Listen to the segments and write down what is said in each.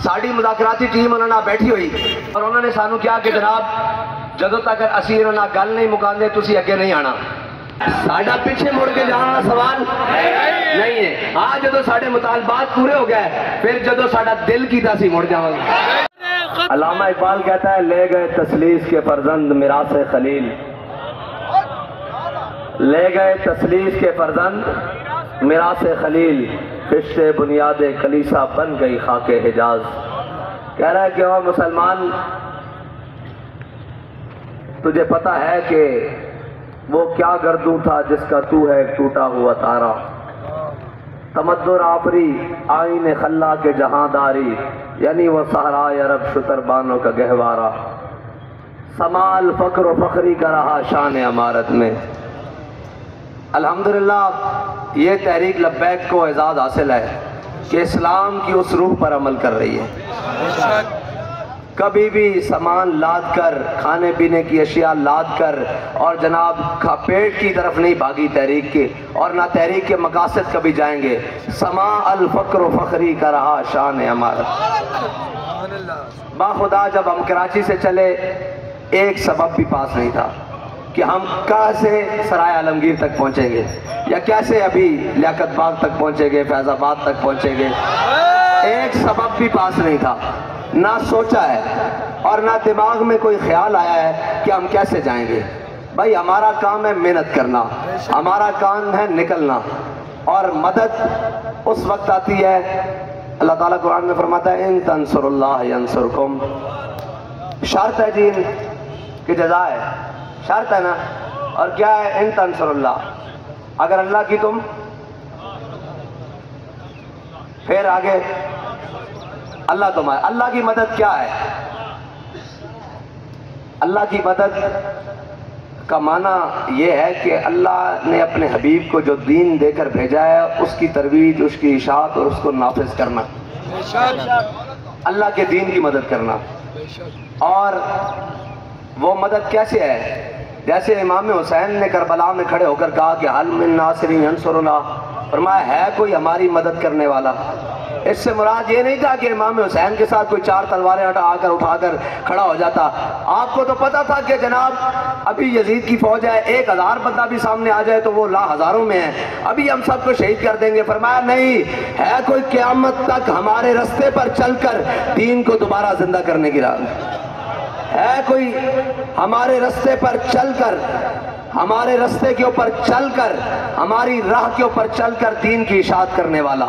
ساری مذاکراتی ٹیم انہوں نے بیٹھی ہوئی اور انہوں نے سانو کیا کہ جناب جدوں تک اسی انہوں نے گل نہیں مکاندے تسی اگے نہیں آنا. ساڈا پیچھے مڑ کے جانا سوال نہیں ہے. ہاں جدو ساڈے مطالبات پورے ہو گئے پھر جدو ساڈا دل کیتا سی مڑ جاواں گے. علامہ اقبال کہتا ہے لے گئے تسلیس کے فرزند میراث خلیل، لے گئے تسلیس کے فرزند میراث خلیل، خشت بنیاد کلیسا بن گئی خاک حجاز. کہہ رہا ہے کہ او مسلمان تجھے پتہ ہے کہ وہ کیا گردوں تھا جس کا تو ہے ایک ٹوٹا ہوا تارا. تمدر آفری آئین خلا کے جہاں داری، یعنی وہ صحرائے عرب شتر بانوں کا گہوارہ. سمال فقر و فخری کا رہا شان امارت میں. الحمدللہ یہ تحریک لبیک کو اعزاز حاصل ہے کہ اسلام کی اس روح پر عمل کر رہی ہے. کبھی بھی سامان لاد کر، کھانے پینے کی اشیاء لاد کر اور جناب پیٹ کی طرف نہیں بھاگی تحریک کے، اور نہ تحریک کے مقاصد کبھی جائیں گے. سما الفقر و فخری کا رہا شان امارت. با خدا جب ہم کراچی سے چلے ایک سبب بھی پاس نہیں تھا کہ ہم کیسے سرائے عالمگیر تک پہنچیں گے یا کیسے ابھی لیاقت باغ تک پہنچیں گے، فیض آباد تک پہنچیں گے. ایک سبب بھی پاس نہیں تھا، نہ سوچا ہے اور نہ دماغ میں کوئی خیال آیا ہے کہ ہم کیسے جائیں گے. بھائی ہمارا کام ہے محنت کرنا، ہمارا کام ہے نکلنا، اور مدد اس وقت آتی ہے. اللہ تعالیٰ قرآن میں فرماتا ہے ان تنصر اللہ ینصرکم. شرط ہے جی کہ جزا ہے، شرط ہے نا. اور کیا ہے؟ ان تنصر اللہ، اگر اللہ کی تم، پھر آگے اللہ تمہارے. اللہ کی مدد کیا ہے؟ اللہ کی مدد کا معنی یہ ہے کہ اللہ نے اپنے حبیب کو جو دین دے کر بھیجا ہے اس کی ترویج، اس کی اشاعت اور اس کو نافذ کرنا. اللہ کے دین کی مدد کرنا. اور وہ مدد کیسے ہے؟ جیسے امام حسین نے کربلا میں کھڑے ہو کر کہا کہ حل من ناصر ینصرنا، فرمایا ہے کوئی ہماری مدد کرنے والا. اس سے مراد یہ نہیں تھا کہ امام حسین کے ساتھ کوئی 4 تلواریں اٹھا کر کھڑا ہو جاتا. آپ کو تو پتا تھا کہ جناب ابھی یزید کی فوج ہے، 1000 بندہ بھی سامنے آ جائے تو وہ ہزاروں میں ہے، ابھی ہم سب کو شہید کر دیں گے. فرمایا نہیں، ہے کوئی قیامت تک ہمارے رستے پر چل کر دین کو دوبارہ زندہ کرنے کی راہ، ہے کوئی ہمارے رستے پر چل کر، ہمارے رستے کے اوپر چل کر، ہماری راہ کے اوپر چل کر دین کی اشاعت کرنے والا،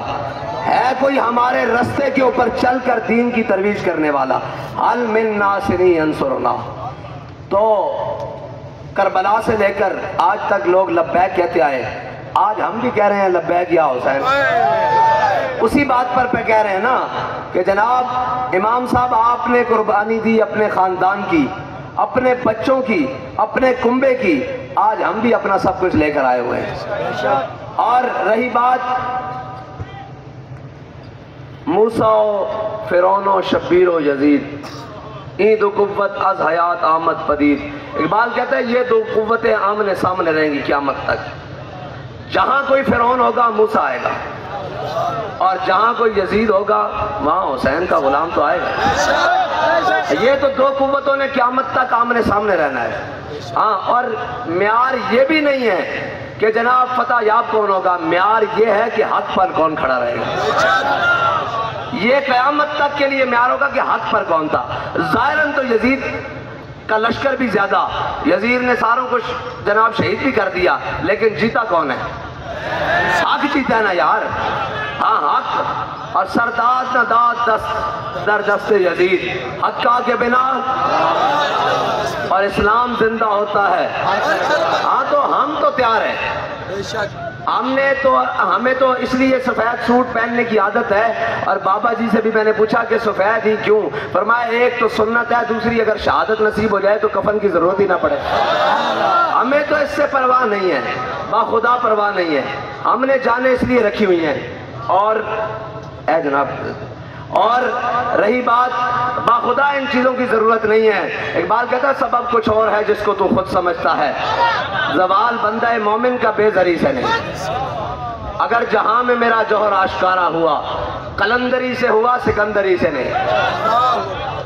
ہے کوئی ہمارے رستے کے اوپر چل کر دین کی ترویج کرنے والا. حل من ناصر ینصرنا. تو کربلا سے لے کر آج تک لوگ لبیک کہتے آئے، آج ہم بھی کہہ رہے ہیں لبیک یا حسین. اسی بات پر پہ کہہ رہے ہیں نا کہ جناب امام صاحب آپ نے قربانی دی اپنے خاندان کی، اپنے بچوں کی، اپنے کنبے کی، آج ہم بھی اپنا سب کچھ لے کر آئے ہوئے ہیں. اور رہی بات موسیٰ و فرعون و شبیر و یزید، این دو قوت از حیات آمد پدید. اقبال کہتا ہے یہ 2 قوتیں آمنے سامنے رہیں گی قیامت تک. جہاں کوئی فرعون ہوگا موسیٰ آئے گا، اور جہاں کوئی یزید ہوگا وہاں حسین کا غلام تو آئے گا. یہ تو 2 قوتوں نے قیامت تک آمنے سامنے رہنا ہے. ہاں، اور معیار یہ بھی نہیں ہے کہ جناب فتح یاب کون ہوگا، معیار یہ ہے کہ حق پر کون کھڑا رہے گا. یہ قیامت تک کے لیے معیار ہوگا کہ حق پر کون تھا. ظاہراً تو یزید کا لشکر بھی زیادہ، یزید نے ساروں کو جناب شہید بھی کر دیا، لیکن جیتا کون ہے؟ حق جیتا ہے نا یار. ہاں حق. اور سرداد نہ داد دست در دست یزید، حقہ کے بنا اور اسلام زندہ ہوتا ہے. ہاں تو ہم تو تیار ہیں. ہمیں تو اس لیے سفید سوٹ پہننے کی عادت ہے. اور بابا جی سے بھی میں نے پوچھا کہ سفید ہی کیوں؟ فرمایا ایک تو سنت ہے، دوسری اگر شہادت نصیب ہو جائے تو کفن کی ضرورت ہی نہ پڑے. ہمیں تو اس سے پرواہ نہیں ہے، با خدا پرواہ نہیں ہے. ہم نے جانیں اس لیے رکھی ہوئی ہیں. اور اے جناب، اور رہی بات باخدا ان چیزوں کی ضرورت نہیں ہے. اقبال کہتا ہے سبب کچھ اور ہے جس کو تو خود سمجھتا ہے، زوال بندہ مومن کا بے زری سے نہیں. اگر جہاں میں میرا جوہر آشکارا ہوا قلندری سے ہوا، سکندری سے نہیں۔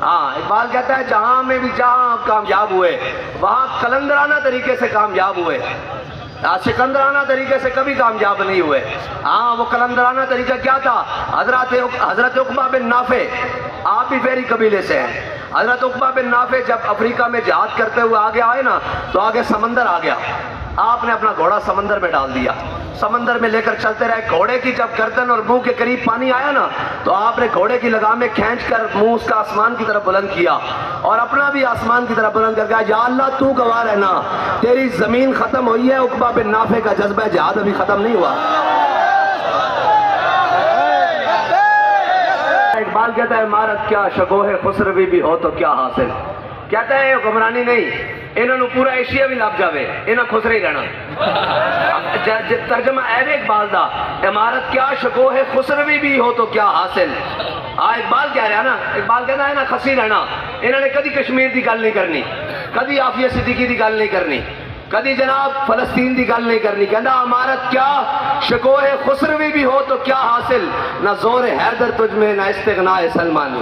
ہاں اقبال کہتا ہے جہاں میں بھی جہاں کامیاب ہوئے وہاں قلندرانہ طریقے سے کامیاب ہوئے، سکندرانہ طریقے سے کبھی کامیاب نہیں ہوئے۔ ہاں وہ قلندرانہ طریقہ کیا تھا؟ حضرت عقبہ بن نافع، آپ بھی فیری قبیلے سے ہیں۔ حضرت عقبہ بن نافع جب افریقہ میں جہاد کرتے ہوئے آگے آئے نا تو آگے سمندر آ گیا، آپ نے اپنا گھوڑا سمندر میں ڈال دیا، سمندر میں لے کر چلتے رہے۔ گھوڑے کی جب گردن اور منہ کے قریب پانی آیا نا تو آپ نے گھوڑے کی لگامیں کھینچ کر منہ اس کا آسمان کی طرف بلند کیا اور اپنا بھی آسمان کی طرف بلند کر کہا یا اللہ تو گواہ رہنا تیری زمین ختم ہوئی ہے، عقبہ بن نافع کا جذبہ جہاد ابھی ختم نہیں ہوا۔ اقبال کہتا ہے عمارت کیا شکوہ خسروی بھی ہو تو کیا حاصل، کہتا ہے حکمرانی نہیں، انہوں نے پورا ایشیا بھی لگ جاوے انہوں خسرے ہی رہنا۔ ترجمہ اے اقبال دا عمارت کیا شکوہ خسروی بھی ہو تو کیا حاصل۔ اقبال کہہ رہا ہے نا، اقبال کہتا ہے نا خسی رہنا، انہوں نے کدی کشمیر دی گل نہیں کرنی، کدی عافیہ صدیقی دی گل نہیں کرنی، کدی جناب فلسطین دی گل نہیں کرنی۔ کہنا عمارت کیا شکوہ خسروی بھی ہو تو کیا حاصل، نہ زور حیدر تجھ میں نہ استغناء سلمانی۔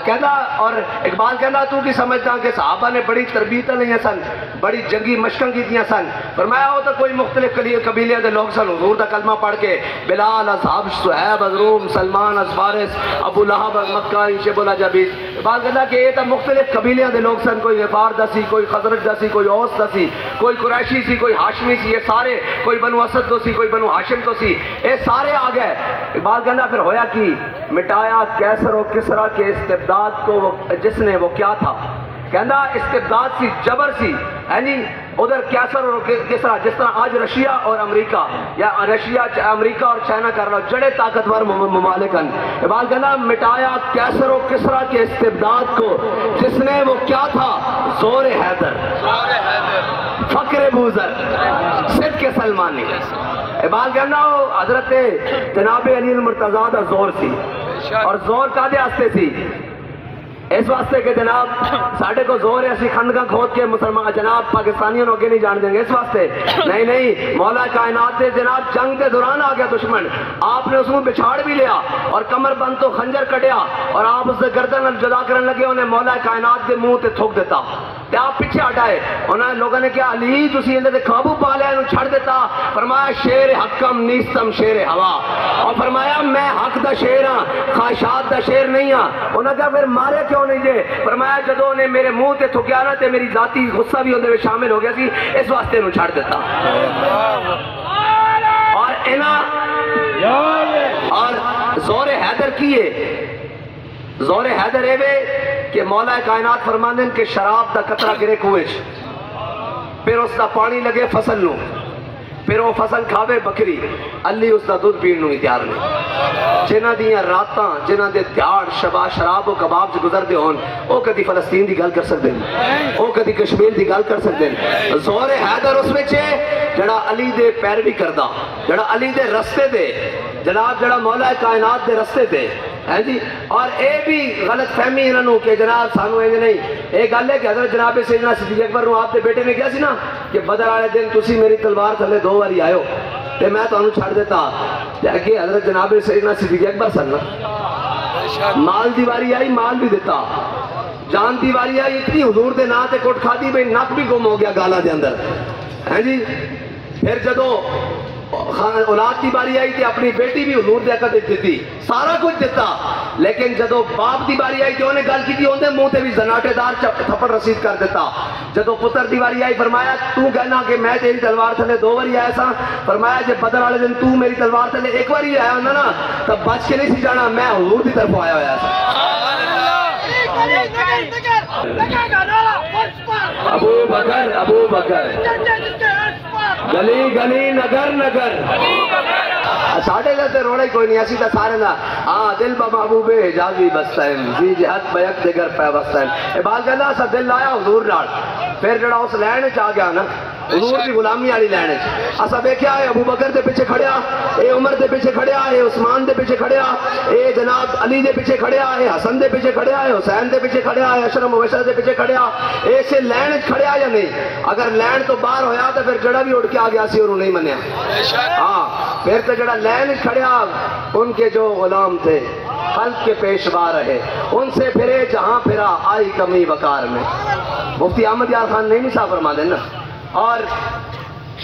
کہنا اور اقبال کہنا تو کی سمجھتا کہ صحابہ نے بڑی تربیتیں لیا سن، بڑی جنگی مشقیں کیتیاں سن، فرمایا ہو تو کوئی مختلف قبیلے دے لوگ سن حضور دا کلمہ پڑھ کے، بلال از حبش، صہیب از روم، سلمان از فارس، ابو لہب از مکہ، شیب العجبیز۔ اقبال کہنا کہ یہ تو مختلف قبیلے دے لوگ سن، کوئی غفار دا سی، کوئی خزرج دا سی، کوئی اوس دا سی، کوئی قریشی سی، کوئی ہاشمی سی، یہ سارے، کوئی بنو اسد تو سی، کوئی بنو ہاشم تو سی، یہ سارے آ گئے۔ اقبال کہنا پھر ہویا کی مٹایا کیسر و کسرا کے استبداد کو جس نے وہ کیا تھا، کہنا استبداد سی، جبر سی، یعنی ادھر کیسر اور کسرا جس طرح آج رشیا اور امریکہ یا رشیا امریکہ اور چائنا کر رہا جڑے طاقتور ممالکن۔ اقبال کہنا مٹایا کیسر و کسرا کے استبداد کو جس نے وہ کیا تھا، زور حیدر، فقر بوذر، صدق سلمانی۔ اقبال کہنا حضرت جناب علی المرتضیٰ دا زور سی، اور زور کادے واسطے سی، اس واسطے کہ جناب ساڑھے کو زور ہے اسی خندقاں کھود کے مسلمان جناب پاکستانیوں نوکے نہیں جان دیں گے، اس واسطے نہیں مولا کائنات دے جناب جنگ کے دوران آ گیا دشمن، آپ نے اس کو بچھاڑ بھی لیا اور کمر بند تو خنجر کٹیا اور آپ اس سے گردن جدا کرنے لگے، انہیں مولا کائنات دے منہ تے تھوک دیتا تے آپ پیچھے ہٹائے۔ انہوں نے لوگوں نے کہا علی تسی اندر دے قابو پا لیا، انہوں چھڑ دیتا، فرمایا شیر حکم نیستم شیر ہوا، اور فرمایا میں حق دا شیر ہاں خواہشات دا شیر نہیں ہاں۔ انہوں نے کہا پھر مارے کیوں نہیں جے، فرمایا جدوں نے میرے منہ تے تھکیا نا تے میری ذاتی غصہ بھی اندر شامل ہو گیا سی، اس واسطے انہوں چھڑ دیتا۔ اور اور زور حیدر کیے، زور حیدر ایوے کہ مولا کائنات فرماندن کہ شراب دا قطرہ گرے کوئے پھر اس دا پانی لگے فصل نو، پھر وہ فصل کھاوے بکری، علی اس دا دودھ پین نو ہی تیار نہیں۔ جنہ دیاں راتاں جنہ دے دیار شبا شراب و کباب سے گزر دے ہون، او کدی فلسطین دی گل کر سکتے ہیں، او کدی کشمیر دی گل کر سکتے ہیں۔ زور حیدر اس میں چھے جڑا علی دے پیروی کردہ، جڑا علی دے رستے دے جناب، جڑا مولا کائنات دے رستے دے ہے جی۔ اور اے بھی غلط فہمی انہوں کہ جناب سانو ایجے نہیں، ایک گل ہے کہ حضرت جناب سیدنا صدیق اکبر آپ دے بیٹے نے کیا سی نا کہ بدر والے دن تسی میری تلوار تھلے 2 باری آئے ہو تے میں تو انہوں چھڑ دیتا، کہ حضرت جناب سیدنا صدیق اکبر سن مال دی واری آئی مال بھی دیتا، جان دی واری آئی اتنی حضور دے نا تے کوٹ کھا دی بھئی نک بھی گم ہو گیا گالا دے اندر ہے جی۔ پھر جدو اولاد کی باری آئی تھی اپنی بیٹی بھی حضور دے عقد دیتی، سارا کچھ دیتا، لیکن جدو باپ دی باری آئی تھی انہیں گل کی تھی اندھے منہ تے بھی زناٹے دار تھپڑ رسید کر دیتا۔ جدو پتر دی باری آئی فرمایا تو کہنا کہ میں تیری تلوار تھلے 2 باری آیا سا، فرمایا جب بدر والے دن تو میری تلوار تھلے 1 باری آیا ہونا نا تب بچ کے نہیں سی جانا، میں حضور دی طرف آیا ہویا سا۔ ابو بکر ابو بکر، گلی گلی نگر نگر، ساڑھے لیتے روڑے کوئی نہیں، ایسی تا سارے نا دل با محبوب حجازی بستائن زی جہت بیک دیگر پہ بستائن۔ اقبال کہنا سا دل آیا حضور نال، پھر جڑا اس لین چاہ گیا نا حضور دی غلامی والی لین اسا ویکھیا ہے ابو بکر دے پیچھے کھڑیا، اے عمر دے پیچھے کھڑیا، اے عثمان دے پیچھے کھڑیا، اے جناب علی دے پیچھے کھڑیا، اے حسن دے پیچھے کھڑیا، اے حسین دے پیچھے کھڑیا، اے عشرہ مبشرہ دے پیچھے کھڑیا، ایسے لین کھڑیا یا نہیں؟ اگر لین تو باہر ہویا تو پھر جڑا بھی اٹھ کے آ گیا سی انہوں نہیں منیا۔ ہاں پھر تو جڑا لین کھڑیا ان کے جو غلام تھے خلق کے پیشوا رہے، ان سے پھرے جہاں پھرا آئی کمی وقار میں۔ مفتی احمد یار خان نہیں صاحب فرما دینا۔ اور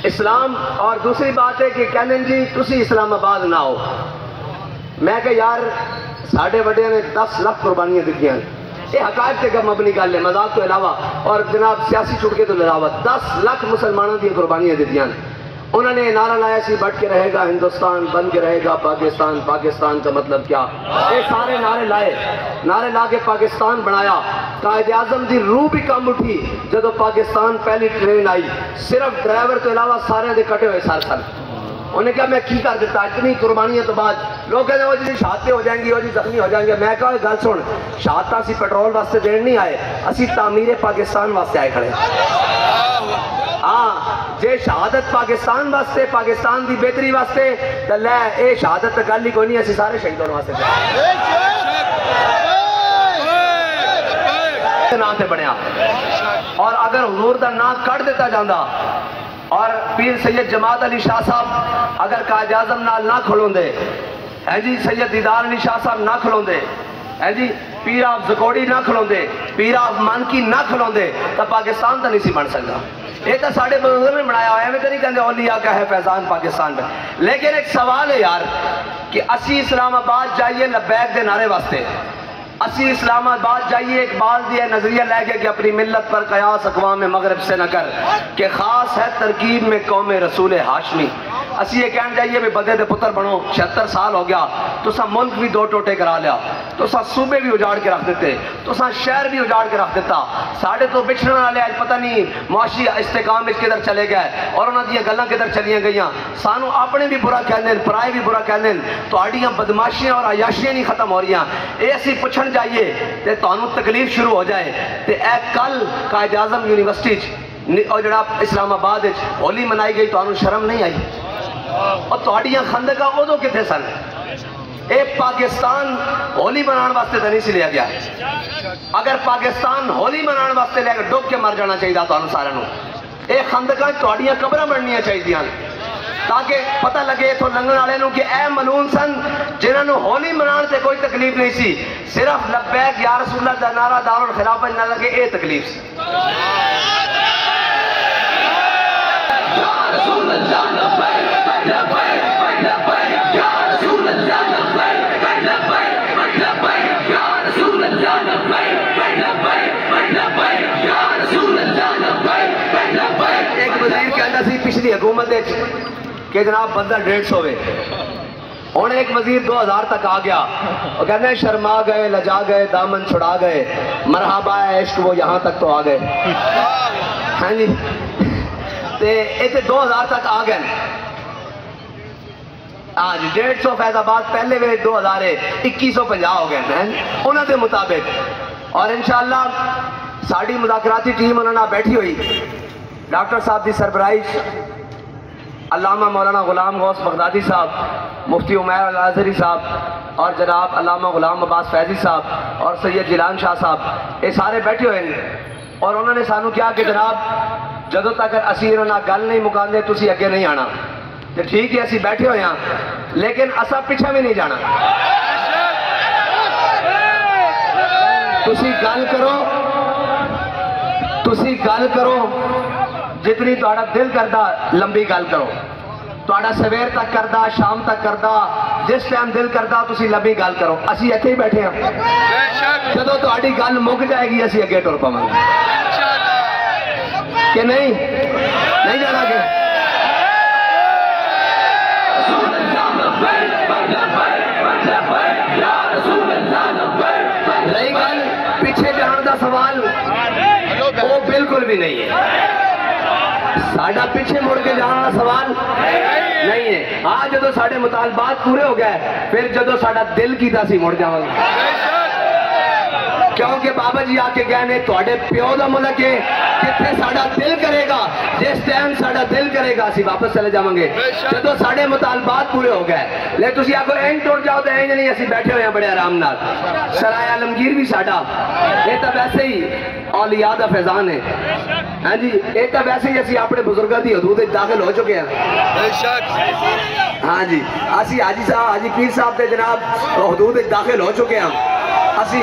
اسلام اور دوسری بات ہے کہ کہنے جی تسی اسلام آباد نہ ہو، میں کہ یار ساڑھے بڑے نے 10 لاکھ قربانیاں دیتی ہیں، یہ حقائق تے مبنی گل ہے، مذاق تو علاوہ اور جناب سیاسی چٹکے تو علاوہ 10 لاکھ مسلمانوں کی قربانیاں دیتی ہیں۔ انہوں نے نعرہ لایا سی بٹ کے رہے گا ہندوستان، بن کے رہے گا پاکستان، پاکستان کا مطلب کیا؟ یہ سارے نعرے لائے، نعرے لا کے پاکستان بنایا۔ قائد اعظم دی روح بھی کم اٹھی جدو پاکستان پہلی ٹرین آئی، صرف ڈرائیور تو علاوہ سارے دے کٹے ہوئے سر سن۔ انہوں نے کہا میں کی کر دیتا اتنی قربانیوں تو بعد؟ لوگ کہتے ہیں وہ جی شہادتیں ہو جائیں گی، وہ جی زخمی ہو جائیں گے۔ میں کہا گل سن، شہادتیں اسی پیٹرول واسطے دین نہیں آئے، اسی تعمیر پاکستان واسطے آئے کھڑے۔ ہاں جے شہادت پاکستان واسطے، پاکستان دی بہتری واسطے تو لے اے شہادت گل ہی کوئی نہیں، اسی سارے شہیدوں واسطے نام تے بنیا۔ اور اگر حضور دا نام کٹ دیتا جاندہ اور پیر سید جماعت علی شاہ صاحب اگر قائد اعظم نال نہ کھلوں دے، ہے جی سید دیدار علی شاہ صاحب نہ کھلوں دے، ہے جی پیر آف زکوڑی نہ کھلوں دے، پیر آف مانکی نہ کھلوں دے تو پاکستان تو نہیں سی بن سکتا۔ یہ تو ساڑھے بزرگوں نے بنایا ہوا ہے، میں تو نہیں کہتے اولیاء کا ہے فیضان پاکستان میں۔ لیکن ایک سوال ہے یار کہ اسی اسلام آباد جائیے لبیک دے نعرے واسطے، اسی اسلام آباد جائیے اقبال دیا نظریہ لے کے کہ اپنی ملت پر قیاس اقوام مغرب سے نہ کر، کہ خاص ہے ترکیب میں قوم رسول ہاشمی۔ اسی یہ کہنے جائیے بھی بدے دے پتر بنو، 76 سال ہو گیا تو سا ملک بھی دو ٹوٹے کرا لیا، تو سا صوبے بھی اجاڑ کے رکھ دیتے، تو سا شہر بھی اجاڑ کے رکھ دیتا۔ ساڑھے تو بچھڑنے والے آج پتہ نہیں معاشی استحکام اس کدھر چلے گئے اور انہوں نے گلاں کدھر چلیاں گئیاں۔ سانو اپنے بھی برا کہنے، پرائے بھی برا کہنے، تو آڑیاں بدماشیاں اور عیاشیاں نہیں ختم ہو رہی ہیں۔ اے اسی پچھن جائیے تے تانوں تکلیف شروع ہو جائے تے اے کل قائد اعظم یونیورسٹی اور جناب اسلام آباد ہولی منائی گئی، تانوں شرم نہیں آئی؟ اور تہاڈیاں خندقاں ادو کتنے سن؟ اے پاکستان ہولی منان واسطے تو نہیں سی لیا گیا۔ اگر پاکستان ہولی منان واسطے لے کے ڈوب کے مر جانا چاہیے تانوں سارے نوں۔ اے خندقاں تہاڈیاں قبراں بننیاں چاہیے تاکہ پتہ لگے تو لنگن والے نوں کہ اے ملون سن جنہاں نوں ہولی منان سے کوئی تکلیف نہیں سی، صرف لبیک یا رسول اللہ دا نعرہ دار الخلافت نہ لگے اے تکلیف سی۔ یا رسول اللہ لبیک لبیک لبیک یا رسول اللہ لبیک لبیک لبیک یا رسول اللہ لبیک لبیک لبیک یا رسول اللہ لبیک لبیک۔ ایک وزیر کہتا سی پچھلی حکومت کہ جناب بندہ 150 ہوئے، اور ایک وزیر 2000 تک آ گیا، وہ کہتے ہیں شرما گئے، لجا گئے، دامن چھڑا گئے، مرحبا عشق وہ یہاں تک تو آ گئے۔ ہاں جی ایسے 2000 تک آ گئے۔ ہاں جی 150 فیض آباد پہلے وے 2000 ہے 2150 ہو گئے ہیں انہوں کے مطابق۔ اور انشاءاللہ ساڑی مذاکراتی ٹیم انہوں نے بیٹھی ہوئی، ڈاکٹر صاحب دی سربراہی علامہ مولانا غلام غوث بغدادی صاحب، مفتی عمیر الازہری صاحب اور جناب علامہ غلام عباس فیضی صاحب اور سید جیلان شاہ صاحب، یہ سارے بیٹھے ہوئے ہیں۔ اور انہوں نے سانو کیا کہ جناب جدو تک اسی انہوں نے گل نہیں مکاندے تسی اگے نہیں آنا، تو ٹھیک ہے اسی بیٹھے ہوئے ہیں لیکن اسا پیچھے بھی نہیں جانا۔ تسی گل کرو، تسی گل کرو جتنی تہاڈا دل کردا لمبی گل کرو، تہاڈا سویر تک کردا، شام تک کردا، جس ٹائم دل کردا تسی لمبی گل کرو۔ اسی ایتھے ہی بیٹھے ہیں، جدو تہاڈی گل مک جائے گی اسی اگے ٹر پاواں گے کہ نہیں؟ نہیں جانا کہ رہی گل پیچھے جان دا سوال، وہ بالکل بھی نہیں ہے۔ ساڑھا پیچھے مڑ کے جانا سوال نہیں ہے۔ آج جدو ساڑھے مطالبات پورے ہو گئے پھر جدو ساڑھا دل کی دا سی مڑ جاؤں گا، کیونکہ بابا جی آ کے گئے نے تواڈے پیو دا ملک ہے، جتنے ساڑا دل کرے گا جس ٹائم ساڑا دل کرے گا اسی واپس چلے جاؤں گے جدو ساڑے مطالبات پورے ہو گئے لیکن تسی آگو اینڈ ٹوڑ جاؤ تو اینڈ نہیں اسی بیٹھے ہوئے ہیں بڑے آرام نال سرائے عالمگیر بھی ساڑا یہ تو ویسے ہی اولیاء دا فیضان ہے ہاں جی یہ تو ویسے ہی اسی اپنے بزرگاں دی حدود داخل ہو چکے ہیں ہاں جی اسی حاجی پیر صاحب دے جناب حدود داخل ہو چکے ہیں اسی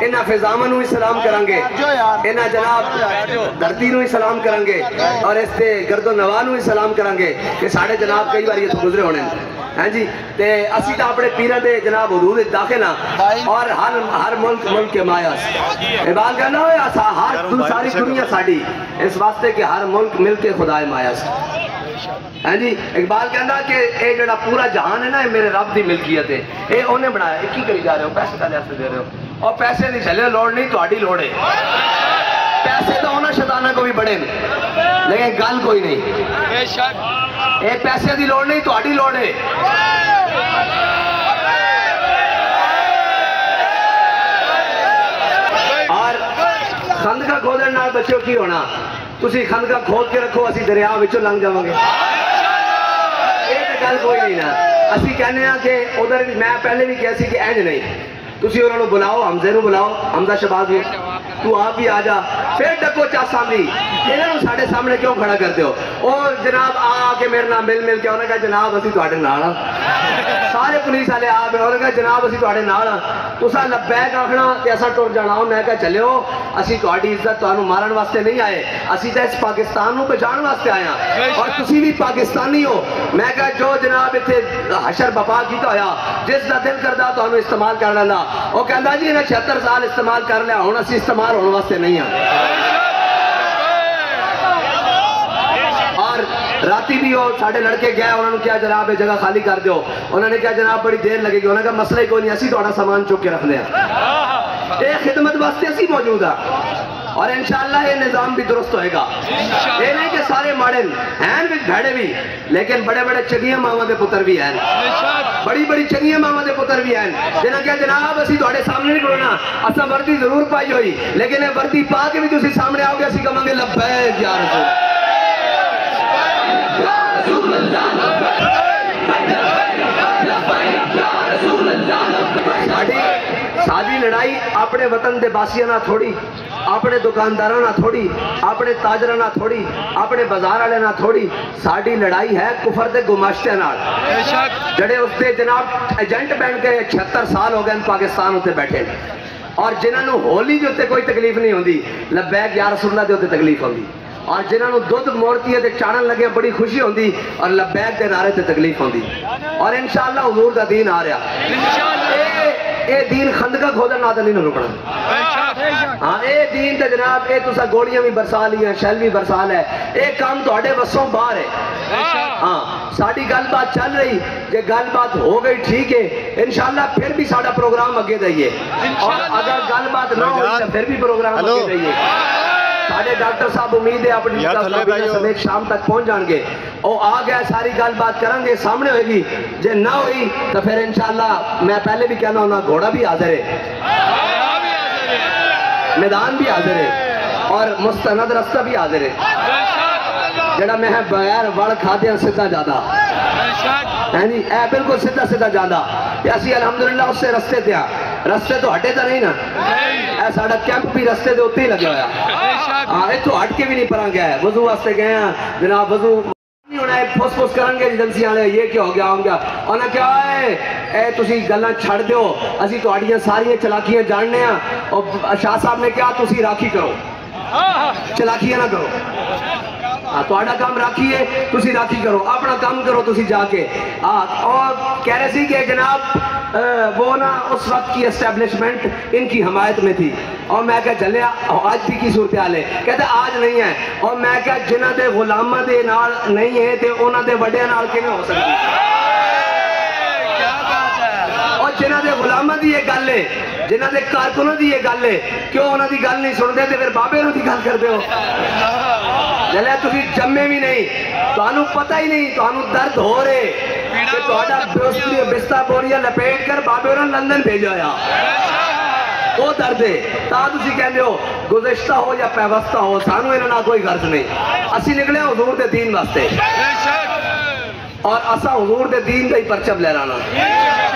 انہاں فیضامہ نو سلام کرانگے انہاں جناب دھرتی نو سلام کرانگے اور اس تے گرد و نواح نو سلام کرانگے کہ ساڑھے جناب کئی بار یہ تو گزرے ہونے ہاں جی تے اسی تا اپنے پیرہ دے جناب حدود داخل ہیں اور ہر ملک کے مایاس اقبال کہنا ہویا ہر ساری دنیا ساڑی اس واسطے کہ ہر ملک مل کے خدا مایاس ہاں جی اقبال کہنا کہ اے جڑا پورا جہان ہے نا یہ میرے رب دی ملکیت ہے اے انہیں بنایا ایک ہی کری جا رہے ہو پیسے کا لیاستے دے رہے ہو اور پیسے نہیں چلے لوڑ نہیں تو آڑی لوڑے پیسے تو ہونا شیطانہ کو بھی بڑے نہیں لیکن گل کوئی نہیں اے پیسے دی لوڑ نہیں تو آڑی لوڑے اور خندقہ کھودن نال بچوں کی ہونا تسی خندقہ کھود کے رکھو اسی دریا وچوں لنگ جاؤں گے گل کوئی نہیں نا اسی کہنے ہیں کہ ادھر میں پہلے بھی کہا سی کہ اینج نہیں تسی انہوں نے بلاؤ حمزے نو بلاؤ حمزہ شہباز بھی تو آپ بھی آجا پھر ڈکو چاہ سامنے انہوں نے ساڑھے سامنے کیوں کھڑا کرتے ہو اور جناب کے میرے نام مل کے انہوں نے کہا جناب اسی تو آڑے ناڑا سارے پولیس والے آپ انہوں نے کہا جناب اسی تو آڑے ناڑا تو سا لبیک آکھنا کہ ایسا ٹور جانا ہوں میں کہا چلے ہو اسی تو آڑی عزت تو آنو مارن واسطے نہیں آئے اسی تو اس پاکستان نو پہچان واسطے آیا اور تسی بھی پاکستانی ہو میں کہا جو جناب اتھے حشر بپا کی تو آیا جس دا دل کردہ تو آنو استعمال کر لینا وہ کہندا جی انہیں 76 سال استعمال کر لیا ہونا سی استعمال ہونے واسطے نہیں آیا اور راتی بھی ہو ساڑھے لڑکے گئے انہوں نے کیا جناب جگہ خالی کر دیو انہوں نے کیا جناب بڑی دیر لگے گی انہوں نے کہا مسئلہ ہی کوئی نہیں اسی توڑا سامان چوک کے رکھ دیں ایک خدمت واسطے اسی موجود ہے اور انشاءاللہ یہ نظام بھی درست ہوئے گا یہ نہیں کہ سارے ماڈن ہیں بھی بھیڑے بھی لیکن بڑے بڑے چگیاں ماما دے پتر بھی ہیں بڑی بڑی چگیاں ماما دے پتر بھی ہیں جنہاں کیا جناب اسی توڑے سامنے نہیں کرنا اسا وردی ضرور پائی ہوئی لیکن یہ وردی پا کے بھی تو اسی سامنے آؤ گے اسی کہاں گے لبیک یا رسول سادی لڑائی اپنے وطن دے باسیاں نہ تھوڑی اپنے دکانداروں نہ تھوڑی اپنے تاجروں نہ تھوڑی اپنے بازار والے نہ تھوڑی ساڑی لڑائی ہے کفر دے گماشتے نال جڑے اس دے جناب ایجنٹ بین کے 76 سال ہو گئے پاکستان ہوتے بیٹھے اور جنہاں نو ہولی جو تے کوئی تکلیف نہیں ہوندی لبیک یا رسول اللہ دے ہوتے تکلیف ہوندی اور جنہاں نو دودھ موڑتی ہے تے چانن لگے بڑی خوشی ہوندی اور لبیک دے نعرے تے تکلیف ہوندی اور انشاءاللہ حضور دا دین آ رہا اے دین خندقہ کھودن نہ نہیں رکنا ہاں اے دین تے جناب اے تسا گوڑیاں بھی برسا لیاں شیل بھی برسا لے اے کام تو اڑے بسوں باہر ہے ہاں ساڑی گل بات چل رہی کہ گل بات ہو گئی ٹھیک ہے انشاءاللہ پھر بھی ساڑا پروگرام اگے دئیے اور اگر گل بات نہ ہوئی تو پھر بھی پروگرام اگے دئیے ساڑھے ڈاکٹر صاحب امید ہے اپنی سمیت شام تک پہنچ جان گے او آ گیا ساری گل بات کریں گے سامنے ہوئے گی جے نہ ہوئی تو پھر انشاءاللہ میں پہلے بھی کہنا ہونا گھوڑا بھی حاضر ہے میدان بھی حاضر ہے اور مستند رستہ بھی حاضر ہے جڑا میں بغیر وڑ کھاتے ہیں سدھا جادا اے بالکل سدھا سدھا جادا اسی الحمدللہ اس سے رستے تھے رستے تو ہٹے تھا نہیں نا اے ساڑا کیمپ بھی رستے دے ہوتے ہی لگے ہویا اے تو ہٹ کے بھی نہیں پران گیا ہے وضو واسطے گئے ہیں جناب وضو نہیں ہونا ہے پھوس پھوس کرن گے ایجنسی آنے یہ کیا ہو گیا ہوں گیا اور نہ کیا ہے اے تسی گلہ چھڑ دیو اسی تو آڑیاں ساری چلاکیاں جاننے ہیں اور شاہ صاحب نے کیا تسی راکھی کرو چلاکیاں نہ کرو تو آڑا کام راکھیے تسی راکھی کرو اپنا کام کرو تسی جا کے اور کہہ رہے سی کہ جناب وہ نا اس وقت کی اسٹیبلشمنٹ ان کی حمایت میں تھی اور میں کہا چلے آج بھی کی صورتحال ہے کہتے آج نہیں ہے اور میں کہا جنہ دے غلامہ دے نال نہیں ہے تے انہ دے وڈے نال کے میں ہو سکتی اور جنہ دے غلامہ دی یہ گل ہے جنہ دے کارکنوں دی یہ گل ہے کیوں انہ دی گل نہیں سن دے تے پھر بابے انہوں دی گل کر دے ہو جلے تسی جمعے بھی نہیں تو انہوں پتہ ہی نہیں تو انہوں درد ہو رہے کہ تو آڈا بستا بوریا لپیٹ کر بابے انہوں لندن بھیجا یا وہ درد ہے تا تسی کہندے ہو گزشتہ ہو یا پیوستہ ہو سانو انہاں کوئی غرض نہیں اسی نکلے حضور دے دین واسطے اور اسا حضور دے دین دا ہی پرچم لہرانا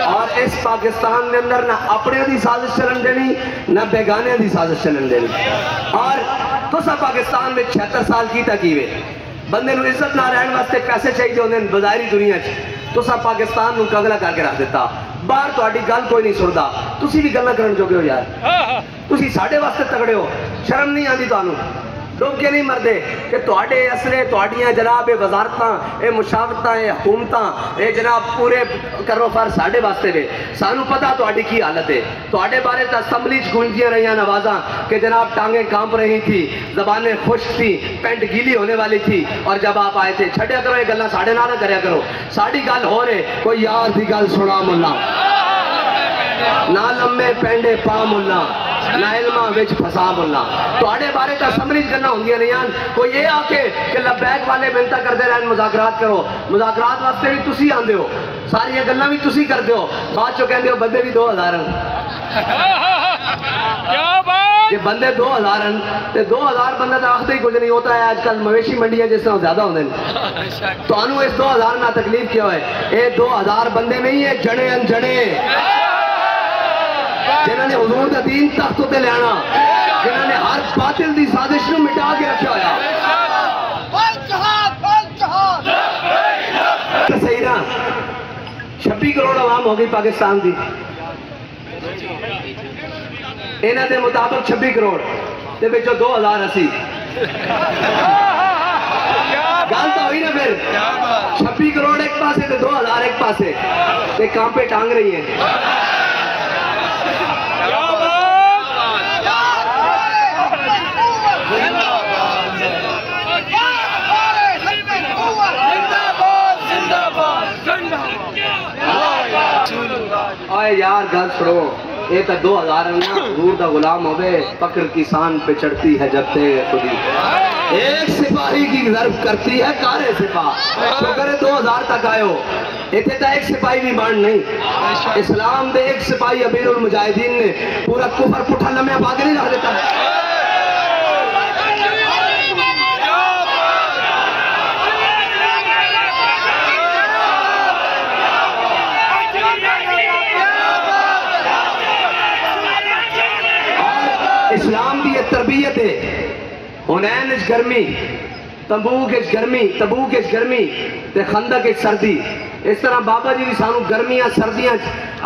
اور اس پاکستان میں اندر نہ اپنے دی سازش چلن دینی نہ بیگانے دی سازش چلن دینی اور تو سا پاکستان میں 76 سال کی تکیوے بندے نو عزت نہ رہن واسطے پیسے چاہیے ہوندے بظاہری دنیا تو سا پاکستان نو کگلا کر کے رکھ دیتا باہر تہاڈی گل کوئی نہیں سندا تسی بھی گلاں کرن جوگے ہو یار تسی ساڈے واسطے تگڑے ہو شرم نہیں آندی تانوں لوگ کیا نہیں مردے کہ تہاڈے اسرے تہاڈیاں جناب وزارتاں اے مشاورتاں اے حکومتاں اے جناب پورے کرو فر ساڈے واسطے وے سانو پتہ تہاڈی کی حالت ہے تہاڈے بارے تے اسمبلی چ گونجیاں رہیاں نوازاں کہ جناب ٹانگیں کانپ رہی تھی زبانیں خشک تھی پینٹ گیلی ہونے والی تھی اور جب آپ آئے تھے چھڈیا کرو یہ گلاں ساڈے نال نہ کریا کرو ساڈی گل ہو رہے کوئی یار دی گل سنا ملا نہ لمے پینڈے پا ملا نہ علمہ وچ پھسا ملا تہاڈے بارے تے اسمبلی کرنا ہوندیاں نہیں کوئی یہ آ کے کہ لبیک والے منتا کردے رہن مذاکرات کرو مذاکرات واسطے بھی تسی آندے ہو ساری گلاں بھی تسی کردے ہو بعد چوں کہندے ہو بندے بھی 2000 کیا بات یہ بندے 2000 ہیں تے 2000 بندہ تو آخر ہی کچھ نہیں ہوتا ہے آج کل مویشی منڈیاں جس طرح زیادہ ہوندے ہیں تو انہوں اس 2000 نہ تکلیف کیا ہوئے اے 2000 بندے نہیں ہے جڑے انجڑے جنہوں نے حضور دا دین تختوں تے لیانا جنہوں نے ہر باطل دی سازش نو مٹا کے رکھا ہویا صحیح نا 26 کروڑ عوام ہو گئی پاکستان دی انہاں دے مطابق 26 کروڑ تے وچوں 2000 اسی گل تو ہوئی نا پھر 26 کروڑ ایک پاسے تے 2000 ایک پاسے تے کانپے ٹانگ رہی ہیں آئے یار گل سنو یہ تو 2000 حضور دا غلام ہوئے فقر کی سان پہ چڑھتی ہے جب تے خودی ایک سپاہی کی ضرب کرتی ہے کارے سپاہ تو کرے 2000 تک آئے ہو ایتھے تا ایک سپاہی بھی بانڈ نہیں اسلام دے ایک سپاہی امیر المجاہدین نے پورا کفر پٹھا لمحہ باغ نہیں رکھ دیتا اسلام دی یہ تربیت ہے حنین اچ گرمی تبوک اچ گرمی تے خندق اچ سردی اس طرح بابا جی بھی سانو گرمیاں سردیاں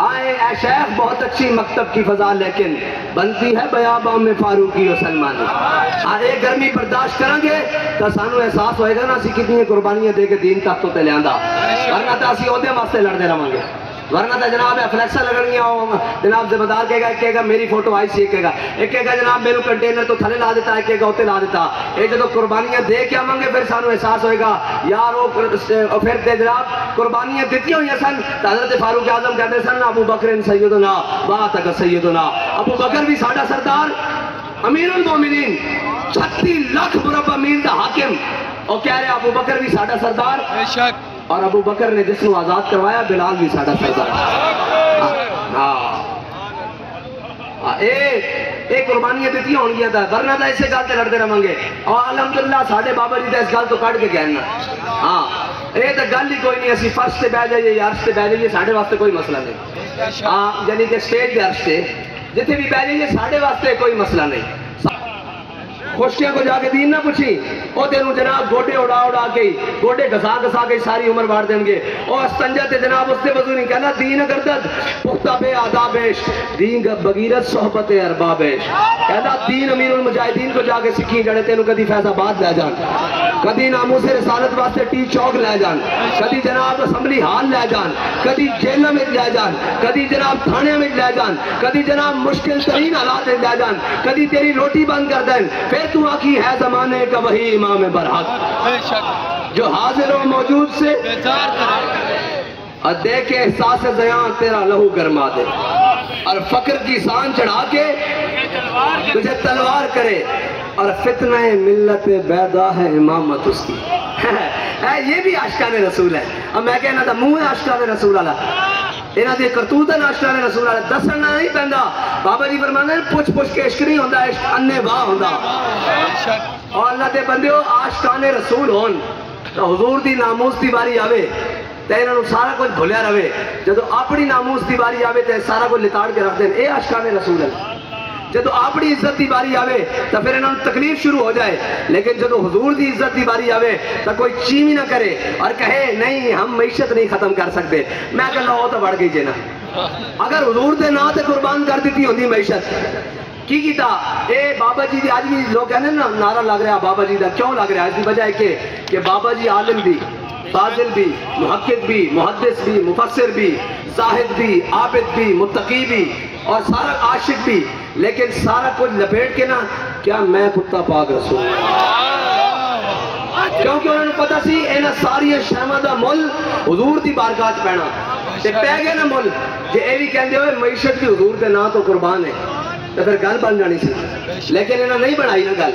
آئے اے شیخ بہت اچھی مکتب کی فضا لیکن بنتی ہے بیاباں میں فاروقی و سلمانی آئے گرمی برداشت کریں گے تو سانو احساس ہوئے گا نا اسی کتنی قربانیاں دے کے دین تختوں تے لیاندہ ورنہ تا اسی عہدے واسطے لڑنے رہاں گے ورنہ تا جناب فلیکسا لگنگیاں ہوں جناب ذمہ دار کہے گا ایک کہے گا میری فوٹو آئی سی ایک کہے گا جناب میرے کنٹینر تو تھلے لا دیتا ہے ایک کہے گا ہوتے لا دیتا یہ جدو قربانیاں دے کیا مانگے پھر سانو احساس ہوئے گا یارو پھر دے جناب قربانیاں دیتی ہوئی ہیں سن حضرت فاروق اعظم کہتے سن ابو بکر سیدنا باتک سیدنا ابو بکر بھی ساڑھا سردار امیر المومنین 36 لاکھ مربع میل دا حاکم اور کہہ رہے ابو بکر بھی ساڑھا سردار بے شک اور ابو بکر نے جس کو آزاد کروایا بلال بھی ساڑھا سردار اے قربانیاں دیتی ہوں گیا تھا ورنہ تھا اسے گالتے لڑتے رہاں گے اور الحمدللہ ساڑھے بابا جی تھا اس گال تو کٹ کے گہننا اے تو گل ہی کوئی نہیں اسی فرش سے بہ جائیے یا عرش سے بہ جائیے ساڑھے واسطے کوئی مسئلہ نہیں یعنی کہ سٹیج دے عرش سے جتنے بھی بہ جائیے ساڑھے واسطے کوئی مسئلہ نہیں خوشیاں کو جا کے دین نہ پوچھی او تینوں جناب گوڑے اڑا کے گوڑے گھسا کے ساری عمر بار دیں گے او استنجا تے جناب اس سے وضو نہیں کہنا دین گردد پختہ بے آدابش دین بغیرت صحبت اربابش کہنا دین امیر المجاہدین کو جا کے سکھی جڑے تینوں کدی فیض آباد لے جان کدی ناموس رسالت واسطے ٹی چوک لے جان کدی جناب اسمبلی ہال لے جان کدی جیلوں میں لے جان کدی جناب تھانے میں لے جان کدی جناب مشکل ترین حالات لے جان کدی تیری روٹی بند کر دیں پھر تو آکی ہے زمانے کا وہی امام برحق جو حاضر و موجود سے اور دیکھ کے احساس زیان تیرا لہو گرما دے اور فقر کی سان چڑھا کے تجھے تلوار کرے اور فتنہ ملت بیدا ہے امامت اس کی یہ بھی عاشقان رسول ہے اور میں کہنا تھا منہ عاشقان رسول اللہ انہاں دی کرتوت ناشتہ رسول اللہ دسنا نہیں پیندا بابا جی فرماتے ہیں پوچھ پوچھ کے عشق نہیں ہوتا، عشق انے واہ ہوتا. اور اللہ دے بندیو عاشقان رسول ہون تو حضور دی ناموس دی باری آوے تے انہاں نوں سارا کچھ بھولیا رہے، جدو اپنی ناموس دی باری آوے تے سارا کچھ لتاڑ کے رکھ دین. اے عاشقان رسول ہیں. جدو اپنی عزت دی باری آوے تو پھر انہوں تکلیف شروع ہو جائے، لیکن جدو حضور دی عزت دی باری آوے تو کوئی چیمی نہ کرے اور کہے نہیں ہم معیشت نہیں ختم کر سکتے. میں کہتا ہوں تو بڑھ گئی جے نا، اگر حضور دے نا تے قربان کر دیتی ہوندی معیشت کی کیتا. اے بابا جی دی آج بھی لوگ کہنے نا نعرہ لگ رہا بابا جی دا، کیوں لگ رہا ہے؟ اس کی وجہ ہے کہ بابا جی عالم بھی، فاضل بھی، محقق بھی، محدث بھی، مفسر بھی، زاہد بھی، عابد بھی، متقی بھی اور سارا عاشق بھی، لیکن سارا کچھ لپیٹ کے نا کیا میں کتا پاک رسول، کیونکہ انہوں نے پتا سی اینا ساری شہمہ دا مل حضور دی بارگاہ چ پینا تے پہ گئے نا مل. جے اے بھی کہندے ہوئے معیشت کی حضور دے نا تو قربان ہے تو پھر گل بن جانی سی، لیکن انہوں نہیں بنائی نا گل.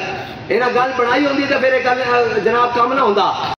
انہوں گل بنائی ہوندی تو پھر جناب کام نہ ہوندا.